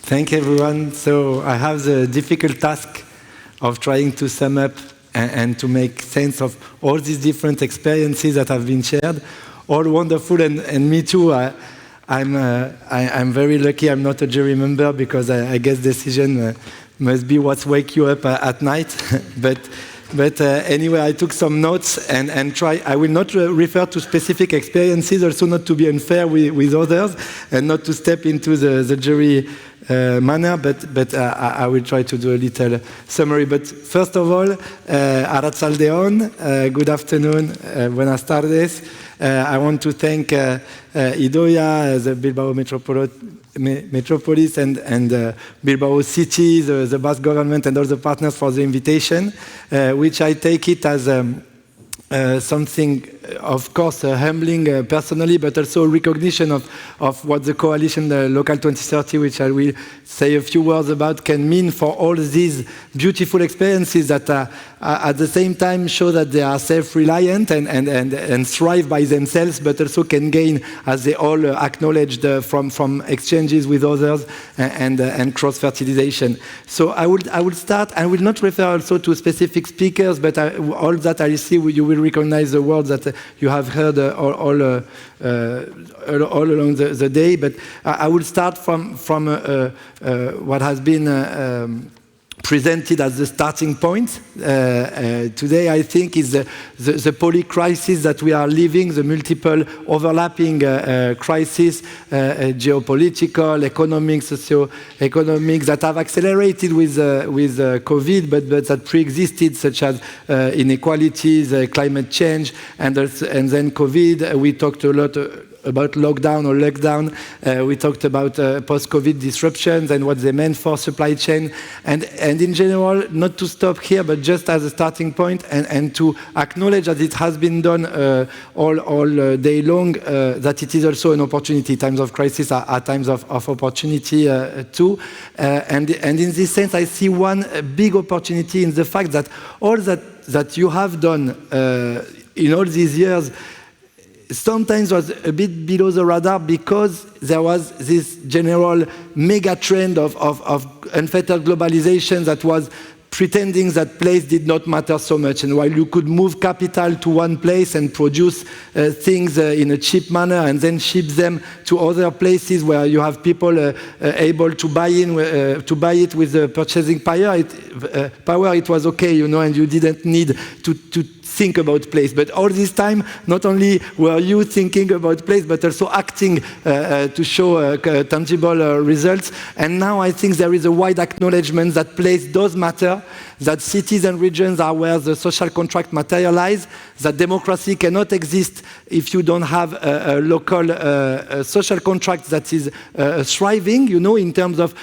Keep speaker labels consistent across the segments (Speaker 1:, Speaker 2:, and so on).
Speaker 1: Thank everyone. So I have the difficult task of trying to sum up and to make sense of all these different experiences that have been shared. All wonderful, and me too. I'm very lucky I'm not a jury member, because I guess decision must be what wake you up at night. But anyway, I took some notes and try. I will not refer to specific experiences, also not to be unfair with others, and not to step into the jury manner, but I will try to do a little summary. But first of all, Arratsaldeon, good afternoon, buenas tardes. I want to thank Idoia, the Bilbao Metropolis, and Bilbao City, the Basque government, and all the partners for the invitation, which I take it as something, of course, humbling personally, but also recognition of what the coalition, the Local 2030, which I will say a few words about, can mean for all these beautiful experiences that at the same time show that they are self-reliant and thrive by themselves, but also can gain, as they all acknowledged, from exchanges with others and cross-fertilization. So I will start. I will not refer also to specific speakers, but all that I see, you will recognize the words that you have heard all along the day. But I will start from what has been presented as the starting point. Today, I think, is the polycrisis that we are living, the multiple overlapping crises, geopolitical, economic, socio-economic, that have accelerated with COVID, but that pre-existed, such as inequalities, climate change, and then COVID. We talked a lot about lockdown. We talked about post-COVID disruptions and what they meant for supply chain. And in general, not to stop here, but just as a starting point, and to acknowledge that it has been done all day long, that it is also an opportunity. Times of crisis are times of opportunity too. And in this sense, I see one big opportunity in the fact that all that you have done in all these years sometimes was a bit below the radar, because there was this general mega trend of unfettered globalization that was pretending that place did not matter so much. And while you could move capital to one place and produce things in a cheap manner and then ship them to other places where you have people able to buy it with the purchasing power, it was okay, and you didn't need to think about place. But all this time, not only were you thinking about place, but also acting to show tangible results. And now I think there is a wide acknowledgement that place does matter, that cities and regions are where the social contract materialize, that democracy cannot exist if you don't have a local social contract that is thriving, in terms of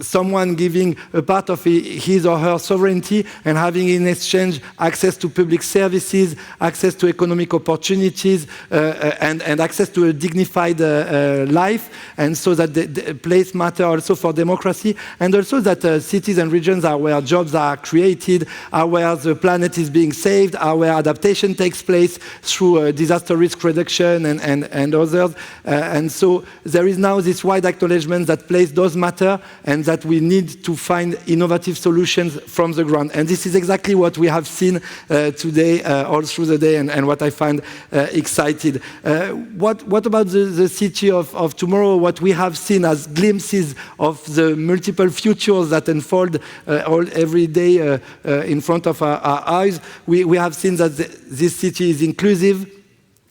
Speaker 1: someone giving a part of his or her sovereignty and having in exchange access to public services, access to economic opportunities, and access to a dignified life. And so that the place matter also for democracy, and also that cities and regions are where jobs are created, are where the planet is being saved, are where adaptation takes place through disaster risk reduction and others. And so there is now this wide acknowledgement that place does matter, and that we need to find innovative solutions from the ground. And this is exactly what we have seen today, all through the day, and what I find excited. What about the city of tomorrow? What we have seen as glimpses of the multiple futures that unfold every day in front of our eyes. We have seen that this city is inclusive,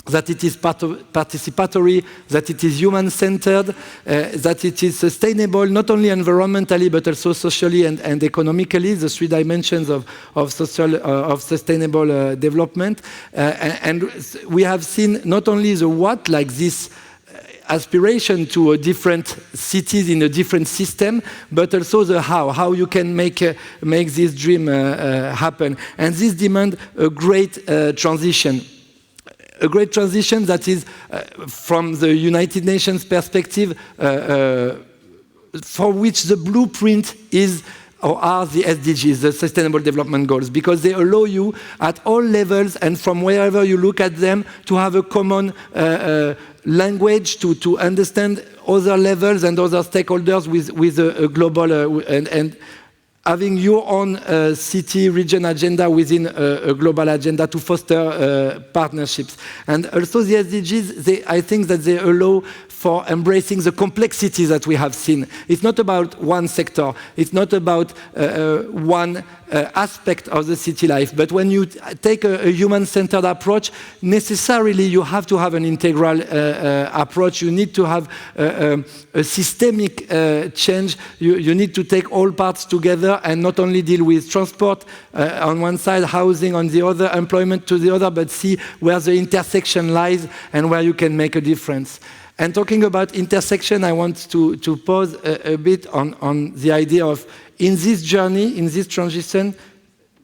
Speaker 1: that it is participatory, that it is human-centered, that it is sustainable, not only environmentally, but also socially and economically, the three dimensions of sustainable development. And we have seen not only the what, like this aspiration to a different cities in a different system, but also the how you can make this dream happen. And this demands a great transition. A great transition that is, from the United Nations perspective, for which the blueprint is or are the SDGs, the Sustainable Development Goals, because they allow you at all levels and from wherever you look at them to have a common language to understand other levels and other stakeholders with a global and having your own city region agenda within a global agenda to foster partnerships. And also the SDGs, I think that they allow for embracing the complexity that we have seen. It's not about one sector, it's not about one aspect of the city life, but when you take a human-centered approach, necessarily you have to have an integral approach. You need to have a systemic change. You need to take all parts together and not only deal with transport on one side, housing on the other, employment to the other, but see where the intersection lies and where you can make a difference. And talking about intersection, I want to pause a bit on the idea of, in this journey, in this transition,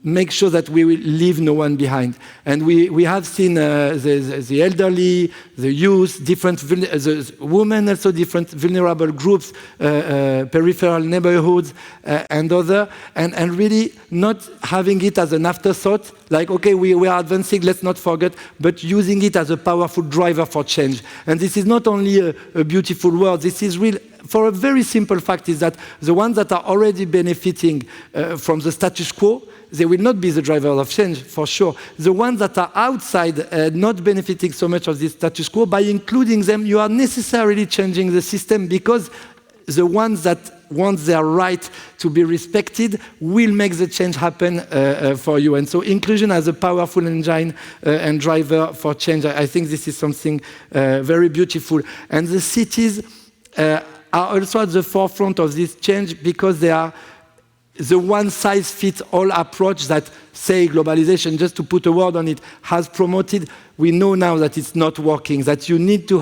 Speaker 1: make sure that we will leave no one behind. And we have seen the elderly, the youth, the women, also different vulnerable groups, peripheral neighborhoods, and other, and really not having it as an afterthought, like, okay, we are advancing, let's not forget, but using it as a powerful driver for change. And this is not only a beautiful word, this is real. For a very simple fact is that the ones that are already benefiting from the status quo, they will not be the drivers of change, for sure. The ones that are outside, not benefiting so much of this status quo, by including them, you are necessarily changing the system, because the ones that want their right to be respected will make the change happen for you. And so inclusion as a powerful engine and driver for change, I think this is something very beautiful. And the cities are also at the forefront of this change, because they are the one-size-fits-all approach that, say, globalization, just to put a word on it, has promoted. We know now that it's not working, that you need to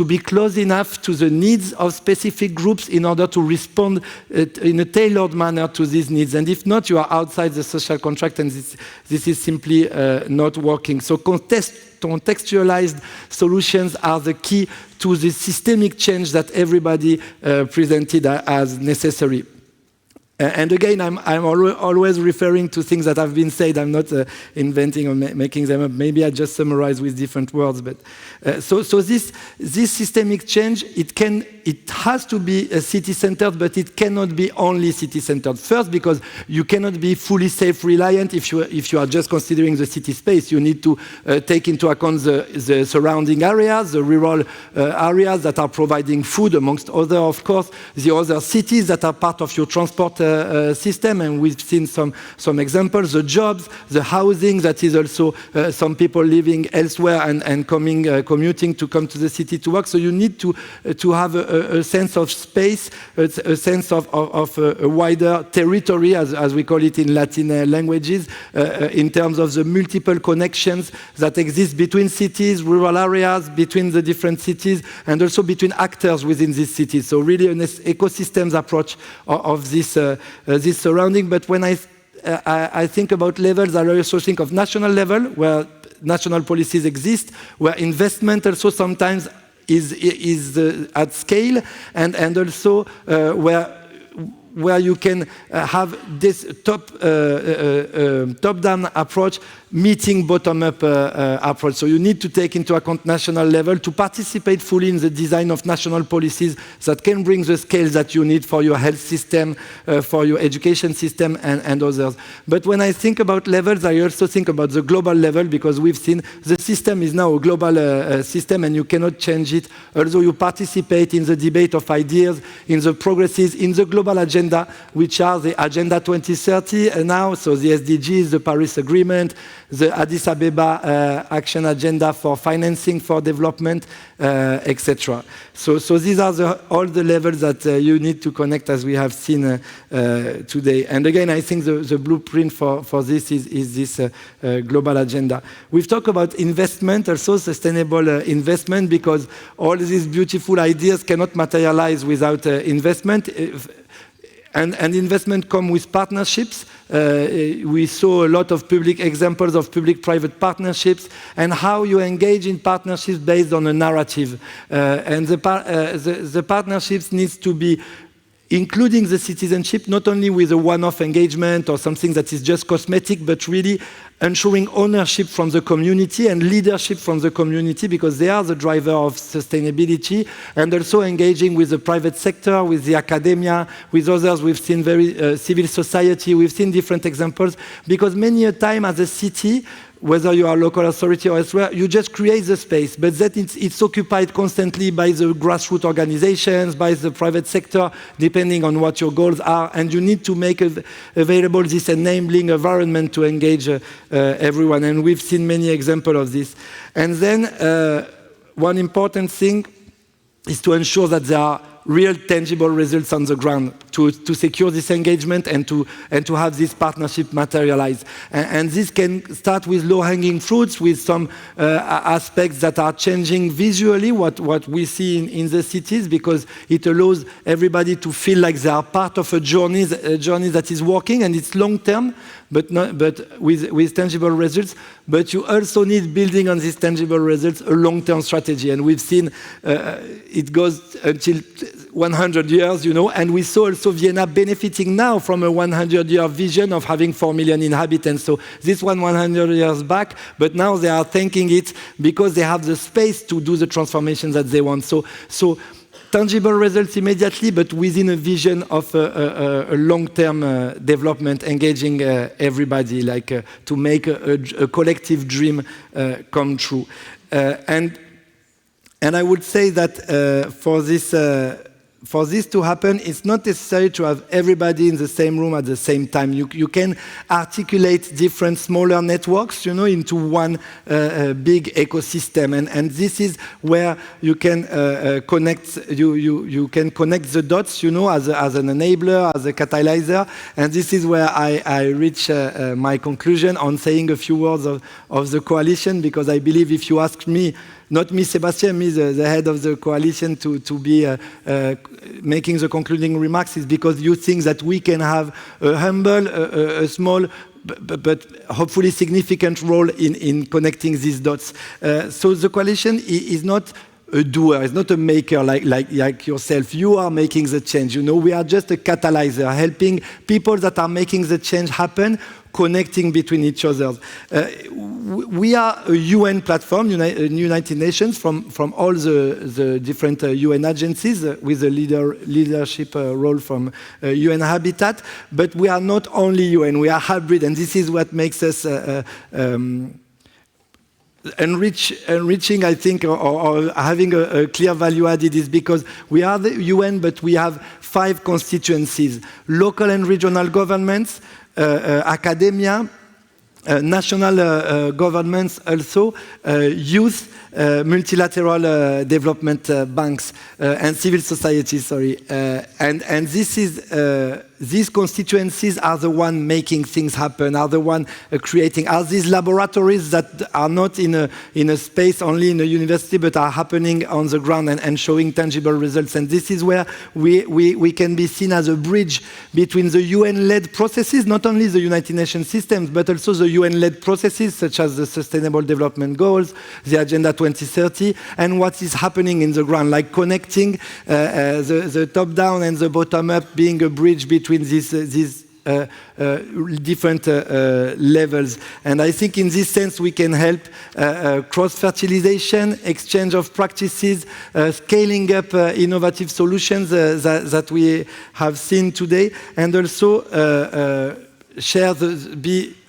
Speaker 1: be close enough to the needs of specific groups in order to respond in a tailored manner to these needs. And if not, you are outside the social contract, and this is simply not working. So contextualized solutions are the key to the systemic change that everybody presented as necessary. And again, I'm always referring to things that have been said. I'm not inventing or making them up. Maybe I just summarize with different words. But so this systemic change, it has to be city-centered, but it cannot be only city-centered. First, because you cannot be fully self-reliant if you are just considering the city space. You need to take into account the surrounding areas, the rural areas that are providing food, amongst other, of course, the other cities that are part of your transport system, and we've seen some examples, the jobs, the housing, that is also some people living elsewhere and commuting to come to the city to work. So you need to have a sense of space, a sense of a wider territory, as we call it in Latin languages, in terms of the multiple connections that exist between cities, rural areas, between the different cities, and also between actors within these cities. So really an ecosystems approach of this surrounding. But when I think about levels, I also think of national level, where national policies exist, where investment also sometimes is at scale, and also where you can have this top-down approach meeting bottom-up approach. So you need to take into account national level to participate fully in the design of national policies that can bring the scale that you need for your health system, for your education system, and others. But when I think about levels, I also think about the global level, because we've seen the system is now a global system, and you cannot change it. Although you participate in the debate of ideas, in the progresses, in the global agenda, which are the Agenda 2030 now, so the SDGs, the Paris Agreement, the Addis Abeba Action Agenda for Financing for Development, etc. So these are all the levels that you need to connect, as we have seen today. And again, I think the blueprint for this is this global agenda. We've talked about investment, also sustainable investment, because all these beautiful ideas cannot materialize without investment. And investment comes with partnerships. We saw a lot of public examples of public-private partnerships, and how you engage in partnerships based on a narrative. And the partnerships needs to be including the citizenship, not only with a one-off engagement or something that is just cosmetic, but really ensuring ownership from the community and leadership from the community, because they are the driver of sustainability, and also engaging with the private sector, with the academia, with others. We've seen very civil society, we've seen different examples, because many a time as a city, whether you are local authority or elsewhere, you just create the space, but that it's occupied constantly by the grassroots organizations, by the private sector, depending on what your goals are, and you need to make available this enabling environment to engage everyone, and we've seen many examples of this. And then one important thing is to ensure that there are real tangible results on the ground to secure this engagement and to have this partnership materialize. And this can start with low-hanging fruits, with some aspects that are changing visually what we see in the cities, because it allows everybody to feel like they are part of a journey that is working, and it's long-term, but with tangible results. But you also need, building on these tangible results, a long-term strategy. And we've seen it goes until 100 years, you know, and we saw also Vienna benefiting now from a 100-year vision of having 4 million inhabitants. So this one 100 years back, but now they are thanking it because they have the space to do the transformation that they want. So tangible results immediately, but within a vision of a long-term development, engaging everybody, like to make a collective dream come true. And I would say that for this to happen, it's not necessary to have everybody in the same room at the same time. You can articulate different smaller networks, you know, into one big ecosystem, and this is where you can connect. You can connect the dots, you know, as an enabler, as a catalyzer, and this is where I reach my conclusion on saying a few words of the coalition, because I believe if you ask me. Not me, Sebastien, me, the head of the coalition, to be making the concluding remarks, is because you think that we can have a humble, a small, but hopefully significant role in connecting these dots. So the coalition is not a doer, it's not a maker like yourself. You are making the change. You know, we are just a catalyzer, helping people that are making the change happen, connecting between each other. We are a UN platform, United Nations, from all the different UN agencies, with a leadership role from UN Habitat, but we are not only UN, we are hybrid, and this is what makes us enriching, I think, or having a clear value added, is because we are the UN, but we have 5 constituencies: local and regional governments, academia, national governments, also youth, multilateral development banks, and civil society. And this is these constituencies are the one making things happen, are the one creating, are these laboratories that are not in a space only in a university, but are happening on the ground and showing tangible results. And this is where we can be seen as a bridge between the UN-led processes, not only the United Nations systems, but also the UN-led processes, such as the Sustainable Development Goals, the Agenda 2030, and what is happening in the ground, like connecting the top-down and the bottom-up, being a bridge between these different levels. And I think in this sense we can help cross-fertilization, exchange of practices, scaling up innovative solutions that we have seen today, and also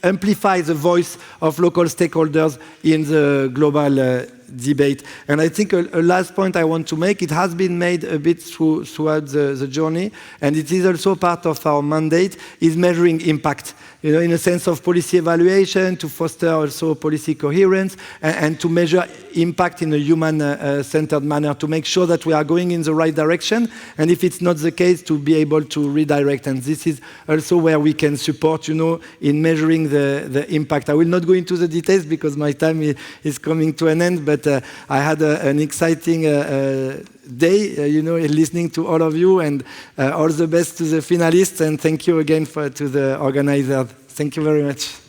Speaker 1: amplify the voice of local stakeholders in the global debate. And I think a last point I want to make, it has been made a bit throughout the journey, and it is also part of our mandate, is measuring impact. You know, in a sense of policy evaluation, to foster also policy coherence, and to measure impact in a human-centered manner, to make sure that we are going in the right direction, and if it's not the case, to be able to redirect. And this is also where we can support, you know, in measuring the impact. I will not go into the details because my time is coming to an end, but I had an exciting day, you know, listening to all of you, and all the best to the finalists, and thank you again to the organizers. Thank you very much.